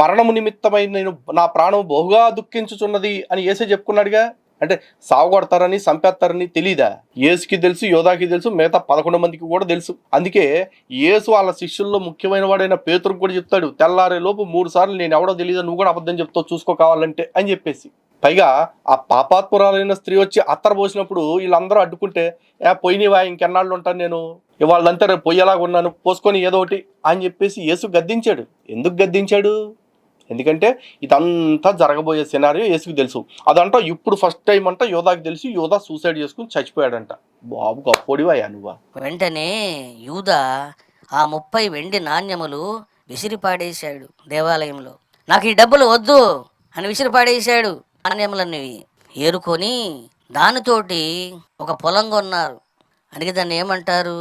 మరణము నిమిత్తమై నేను నా ప్రాణం బహుగా దుఃఖించుచున్నది అని యేసే చెప్పుకున్నాడుగా. అంటే సాగుకొడతారని, చంపేస్తారని తెలీదా? యేసుకి తెలుసు, యోధాకి తెలుసు, మిగతా 11 మందికి కూడా తెలుసు. అందుకే యేసు వాళ్ళ శిష్యుల్లో ముఖ్యమైన వాడైన పేతురుకు కూడా చెప్తాడు, తెల్లారే లోపు 3 సార్లు నేను ఎవడో తెలియదు, నువ్వు కూడా అబద్ధం చెప్తావు, చూసుకో కావాలంటే అని చెప్పేసి. పైగా ఆ పాపాత్మురాలైన స్త్రీ వచ్చి అత్తర పోసినప్పుడు వీళ్ళందరూ అడ్డుకుంటే, పోయినవా, ఇంకెన్నాళ్ళు ఉంటాను నేను, ఇవాళ్ళంతా రేపు పొయ్యేలాగా ఉన్నాను, పోసుకొని ఏదో ఒకటి అని చెప్పేసి యేసు గద్దించాడు. ఎందుకు గద్దించాడు? ఎందుకంటే ఇదంతా జరగబోయే సినారియో యేసుకు తెలుసు. అదంతా ఇప్పుడు ఫస్ట్ టైం అంట యోధాకి తెలిసి యోధా సూసైడ్ చేసుకుని చచ్చిపోయాడంట. బాబు గొప్పోడివా నువ్వా? వెంటనే యూదా ఆ 30 వెండి నాణ్యములు విసిరిపాడేశాడు దేవాలయంలో. నాకు ఈ డబ్బులు వద్దు అని విసిరిపాడేశాడు. నాణ్యములన్నీ ఏరుకొని దానితోటి ఒక పొలం కొన్నారు. అందుకే దాన్ని ఏమంటారు?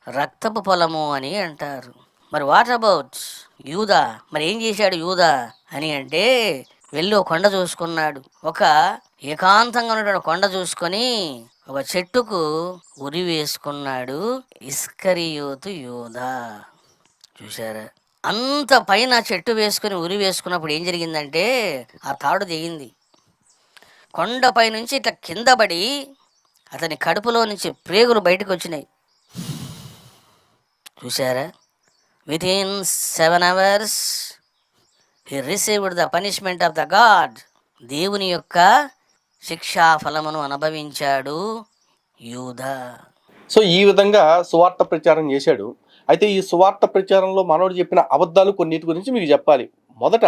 రక్తపు పొలము అని అంటారు. మరి వాట్ అబౌట్ యూదా? మరి ఏం చేశాడు యూదా అని అంటే, వెళ్ళి ఒక కొండ చూసుకున్నాడు. ఒక ఏకాంతంగా ఉన్నటువంటి కొండ చూసుకొని ఒక చెట్టుకు ఉరి వేసుకున్నాడు. ఇస్కరియోతు యూదా. చూశారా? అంత పైన చెట్టు వేసుకుని ఉరి వేసుకున్నప్పుడు ఏం జరిగిందంటే, ఆ తాడు దిగింది. కొండపై నుంచి ఇట్లా కింద పడి అతని కడుపులో నుంచి ప్రేగులు బయటకు వచ్చినాయి. చూశారా? Within 7 hours he received the punishment of the God. దేవుని యొక్క శిక్షా ఫలమును అనుభవించాడు యూదా. సో ఈ విధంగా సువార్త ప్రచారం చేశాడు. అయితే ఈ సువార్త ప్రచారంలో మనోడు చెప్పిన అబద్ధాలు కొన్నిటి గురించి మీకు చెప్పాలి. మొదట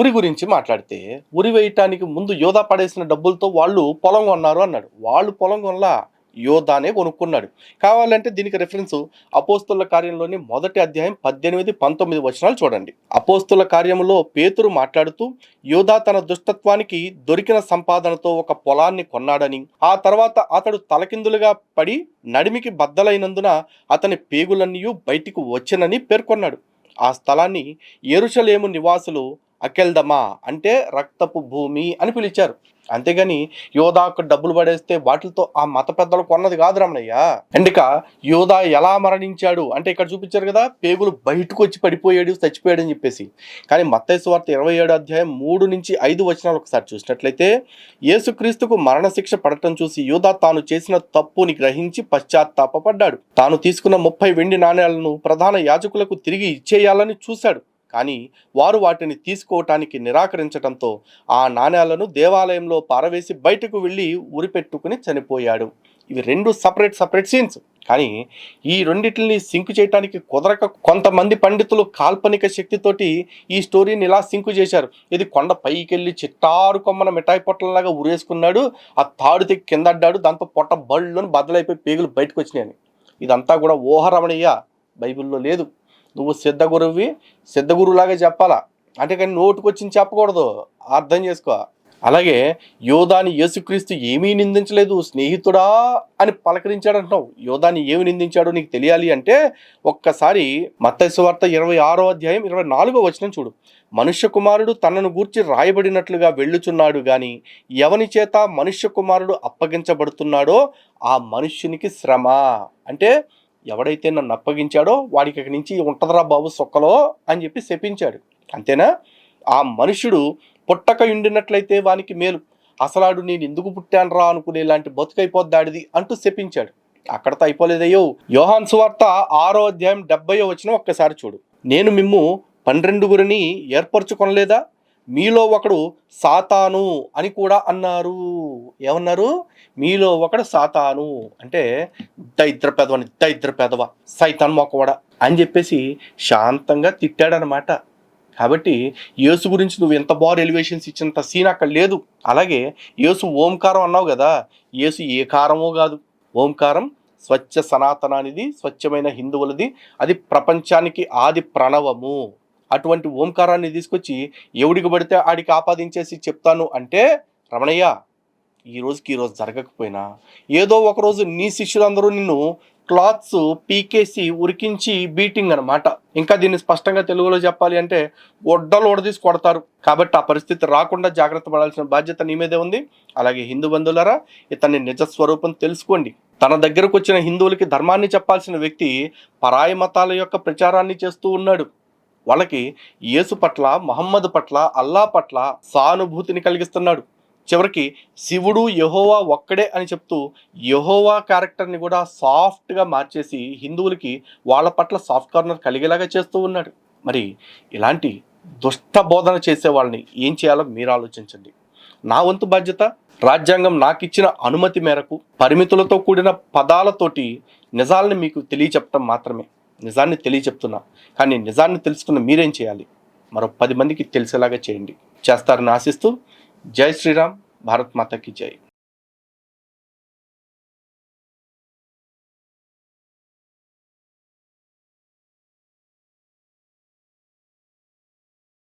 ఉరి గురించి మాట్లాడితే, ఉరి వేయటానికి ముందు యోధా పడేసిన డబ్బులతో వాళ్ళు పొలం కొన్నారు అన్నాడు. వాళ్ళు పొలం కొనలా, యోధానే కొనుక్కున్నాడు. కావాలంటే దీనికి రెఫరెన్స్ అపోస్తుల కార్యంలోని మొదటి అధ్యాయం 18-19 వచనాలు చూడండి. అపోస్తుల కార్యములో పేతురు మాట్లాడుతూ యోధా తన దుష్టత్వానికి దొరికిన సంపాదనతో ఒక పొలాన్ని కొన్నాడని, ఆ తర్వాత అతడు తలకిందులుగా పడి నడిమికి బద్దలైనందున అతని పేగులన్నీ బయటికి వచ్చెనని పేర్కొన్నాడు. ఆ స్థలాన్ని యెరూషలేము నివాసులు అకెల్దమా అంటే రక్తపు భూమి అని పిలిచారు. అంతేగాని యోధాకు డబ్బులు పడేస్తే వాటితో ఆ మత పెద్దలు కొన్నది కాదు రమణయ్య. అండ్ ఇక యోధా ఎలా మరణించాడు అంటే ఇక్కడ చూపించారు కదా, పేగులు బయటకు వచ్చి పడిపోయాడు, చచ్చిపోయాడు అని చెప్పేసి. కానీ మత్తయి సువార్త 27 అధ్యాయం 3-5 వచనాలు ఒకసారి చూసినట్లయితే, యేసుక్రీస్తుకు మరణశిక్ష పడటం చూసి యోధా తాను చేసిన తప్పుని గ్రహించి పశ్చాత్తాపపడ్డాడు. తాను తీసుకున్న 30 వెండి నాణేలను ప్రధాన యాజకులకు తిరిగి ఇచ్చేయాలని చూశాడు. కానీ వారు వాటిని తీసుకోవటానికి నిరాకరించడంతో ఆ నాణేలను దేవాలయంలో పారవేసి బయటకు వెళ్ళి ఉరిపెట్టుకుని చనిపోయాడు. ఇవి రెండు సపరేట్ సీన్స్. కానీ ఈ రెండిటిని సింక్ చేయడానికి కుదరక కొంతమంది పండితులు కాల్పనిక శక్తితోటి ఈ స్టోరీని ఇలా సింకు చేశారు. ఇది కొండ పైకి వెళ్ళి చిట్టారు కొమ్మన మిఠాయి పొట్టలలాగా ఉరేసుకున్నాడు, ఆ తాడు తెగి కింద అడ్డాడు, దాంతో పొట్ట బళ్ళని బద్దలైపోయి పేగులు బయటకు వచ్చినాయని. ఇదంతా కూడా ఊహరమణయ్య, బైబిల్లో లేదు. నువ్వు సిద్ధగురులాగా చెప్పాలా, అంటే కానీ నోటుకొచ్చింది చెప్పకూడదు, అర్థం చేసుకో. అలాగే యోధాని యేసుక్రీస్తు ఏమీ నిందించలేదు, స్నేహితుడా అని పలకరించాడు అంటున్నావు. యోధాని ఏమి నిందించాడో నీకు తెలియాలి అంటే ఒక్కసారి మత్తయి సువార్త 26వ అధ్యాయం 24వ వచనం చూడు. మనుష్య కుమారుడు తనను గూర్చి రాయబడినట్లుగా వెళ్ళుచున్నాడు గాని ఎవని చేత మనుష్య కుమారుడు అప్పగించబడుతున్నాడో ఆ మనుష్యునికి శ్రమ. అంటే ఎవడైతే నన్ను అప్పగించాడో వాడికి ఇక్కడి నుంచి ఉంటదరా బాబు సొక్కలో అని చెప్పి శపించాడు. అంతేనా? ఆ మనుషుడు పుట్టక ఉండినట్లయితే వానికి మేలు, అసలాడు నేను ఎందుకు పుట్టానురా అనుకునే లాంటి బతుకైపోద్దాడిది అంటూ శపించాడు. అక్కడతో అయిపోలేదయ్యో. యోహాను సువార్త 6వ అధ్యాయం 70వ వచనం ఒక్కసారి చూడు. నేను మిమ్ము 12 ఏర్పరచుకొనలేదా? మీలో ఒకడు సాతాను అని కూడా అన్నారు. ఏమన్నారు? మీలో ఒకడు సాతాను అంటే దరిద్ర పెదవ సైతాన్ మొక్కవడ అని చెప్పేసి శాంతంగా తిట్టాడనమాట. కాబట్టి యేసు గురించి నువ్వు ఎంత బాగా ఎలివేషన్స్ ఇచ్చినంత సీన్ అక్కడ లేదు. అలాగే యేసు ఓంకారం అన్నావు కదా, యేసు ఏ కారమో కాదు. ఓంకారం స్వచ్ఛ సనాతనానిది, స్వచ్ఛమైన హిందువులది, అది ప్రపంచానికి ఆది ప్రణవము. అటువంటి ఓంకారాన్ని తీసుకొచ్చి ఎవడికి పడితే ఆడికి ఆపాదించేసి చెప్తాను అంటే రమణయ్య, ఈ రోజు జరగకపోయినా ఏదో ఒకరోజు నీ శిష్యులందరూ నిన్ను క్లాత్స్ పీకేసి ఉరికించి బీటింగ్ అనమాట. ఇంకా దీన్ని స్పష్టంగా తెలుగులో చెప్పాలి అంటే ఒడ్డలు తీసి కొడతారు. కాబట్టి ఆ పరిస్థితి రాకుండా జాగ్రత్త పడాల్సిన బాధ్యత నీ మీదే ఉంది. అలాగే హిందూ బంధువులారా, ఇతని నిజ స్వరూపం తెలుసుకోండి. తన దగ్గరకు వచ్చిన హిందువులకి ధర్మాన్ని చెప్పాల్సిన వ్యక్తి పరాయి మతాల యొక్క ప్రచారాన్ని చేస్తూ ఉన్నాడు. వాళ్ళకి యేసు పట్ల, మహమ్మద్ పట్ల, అల్లా పట్ల సానుభూతిని కలిగిస్తున్నాడు. చివరికి శివుడు యెహోవా ఒక్కడే అని చెప్తూ యెహోవా క్యారెక్టర్ని కూడా సాఫ్ట్గా మార్చేసి హిందువులకి వాళ్ళ పట్ల సాఫ్ట్ కార్నర్ కలిగేలాగా చేస్తూ ఉన్నాడు. మరి ఇలాంటి దుష్ట బోధన చేసే వాళ్ళని ఏం చేయాలో మీరు ఆలోచించండి. నా వంతు బాధ్యత రాజ్యాంగం నాకు ఇచ్చిన అనుమతి మేరకు పరిమితులతో కూడిన పదాలతోటి నిజాలని మీకు తెలియచెప్పటం మాత్రమే. నిజాన్ని తెలియచెప్తున్నా, కానీ నిజాన్ని తెలుసుకున్న మీరేం చేయాలి? మరో 10 మందికి తెలిసేలాగా చేయండి. చేస్తారని ఆశిస్తూ జై శ్రీరామ్, భారత్ మాతాకి జై.